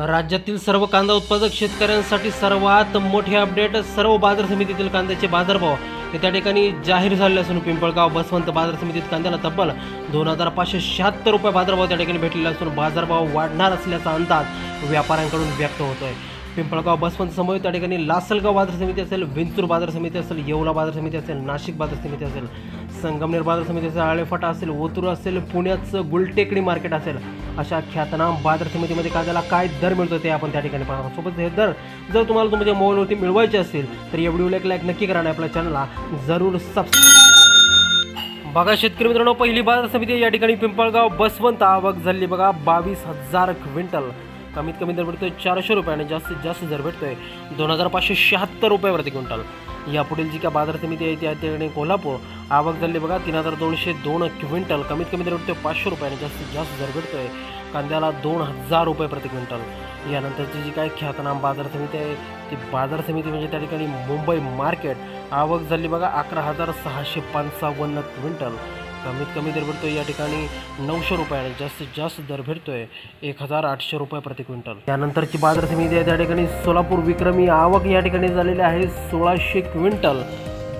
राज्यातील सर्व कांदा उत्पादक शेतकऱ्यांसाठी सर्वात मोठे अपडेट. सर्व बाजार समितीतील कांद्याचे बाजारभाव हे त्या ठिकाणी जाहीर झाले असून पिंपळगाव बसवंत बाजार समितीत कांद्याला तब्बल 2576 रुपये बाजारभाव त्या ठिकाणी भेटलेला असून बाजारभाव वाढणार असल्याचा अंदाज व्यापाऱ्यांकडून व्यक्त होतोय. पिंपळगाव बसवंत समोर त्या ठिकाणी लासलगाव बाजार समिती असेल, विंचूर बाजार समिती असेल, येवला बाजार समिती असेल, नाशिक बाजार समिती असेल, संगमनेर बाजार समिती असेल, आळेफाटा असेल, ओतूर असेल, पुण्याचं गुलटेकडी मार्केट असेल, अशा ख्यातनाम बाजार समितीमध्ये कांद्याला काय दर मिळतो ते आपण त्या ठिकाणी पाहणार. सोबत हे दर जर तुम्हाला तुमच्या मोबाईलवरती मिळवायचे असतील तर या व्हिडिओला एक लाईक नक्की करा आणि आपल्या चॅनलला जरूर सबस्क्राईब. बघा शेतकरी मित्रांनो, पहिली बाजार समिती या ठिकाणी पिंपळगाव बसवंत. आवक झाली बघा 22,000 क्विंटल. कमीत कमी दर भेटतोय 400 रुपये आणि जास्तीत जास्त दर भेटतोय 2576 रुपये प्रति क्विंटल. यापुढील जी काय बाजार समिती आहे त्या ठिकाणी कोल्हापूर. आवक झाली बघा 3202 क्विंटल. कमीत कमी दर भेटतोय 500 रुपये आणि जास्तीत जास्त दर भेटतोय कांद्याला 2000 रुपये प्रति क्विंटल. यानंतरची जी काय ख्यातनाम बाजार समिती आहे ती बाजार समिती म्हणजे त्या ठिकाणी मुंबई मार्केट. आवक झाली बघा 11,655 क्विंटल. कमीत कमी दर भेटतोय या ठिकाणी 900 रुपये आणि जास्तीत जास्त दर भेटतोय 1800 रुपये प्रति क्विंटल. त्यानंतरची बाजार समिती आहे त्या ठिकाणी सोलापूर. विक्रमी आवक या ठिकाणी झालेली आहे 1600 क्विंटल.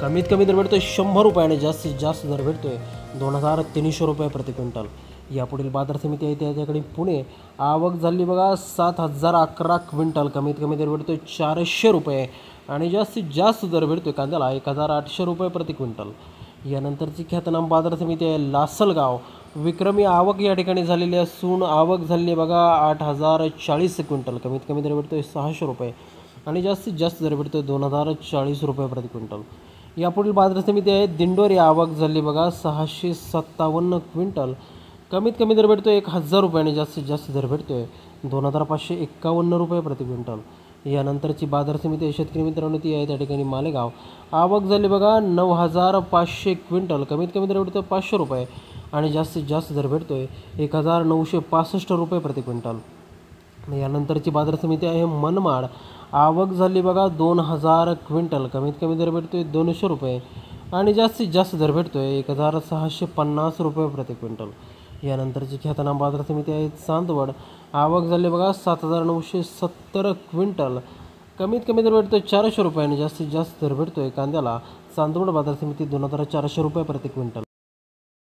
कमीत कमी दर भेटतोय 100 रुपये आणि जास्तीत जास्त दर भेटतोय 2300 रुपये प्रति क्विंटल. यापुढील बाजार समिती आहे त्या ठिकाणी पुणे. आवक झाली बघा 7011 क्विंटल. कमीत कमी दर भेटतोय 400 रुपये आणि जास्तीत जास्त दर भेटतोय कांद्याला 1800 रुपये प्रति क्विंटल. यानंतरची ख्यातनाम बाजार समिती आहे लासलगाव. विक्रमी आवक या ठिकाणी झालेली असून आवक झाली बघा 8040 क्विंटल. कमीत कमी दर भेटतोय 600 रुपये आणि जास्तीत जास्त दर भेटतोय 2040 रुपये प्रति क्विंटल. यापुढील बाजार समिती आहे दिंडोरी. आवक झाली बघा 657 क्विंटल. कमीत कमी दर भेटतोय 1000 रुपये आणि जास्तीत जास्त दर भेटतोय 2551 रुपये प्रति क्विंटल. यानंतरची बाजार समिती आहे शेतकरी मित्रांनो ती आहे त्या ठिकाणी मालेगाव. आवक झाली बघा 9500 क्विंटल. कमीत कमी दर भेटतोय 500 रुपये आणि जास्तीत जास्त दर भेटतोय 1965 रुपये प्रति क्विंटल. यानंतरची बाजार समिती आहे मनमाड. आवक झाली बघा 2000 क्विंटल. कमीत कमी दर भेटतोय 200 रुपये आणि जास्तीत जास्त दर भेटतोय 1650 रुपये प्रति क्विंटल. यानंतरची ख्यातनाम बाजार समिती आहे चांदवड. आवक झाली बघा 7970 क्विंटल. कमीत कमी दर भेटतोय 400 रुपये आणि जास्तीत जास्त दर भेटतोय कांद्याला चांदवड बाजार समिती 2400 रुपये प्रति क्विंटल.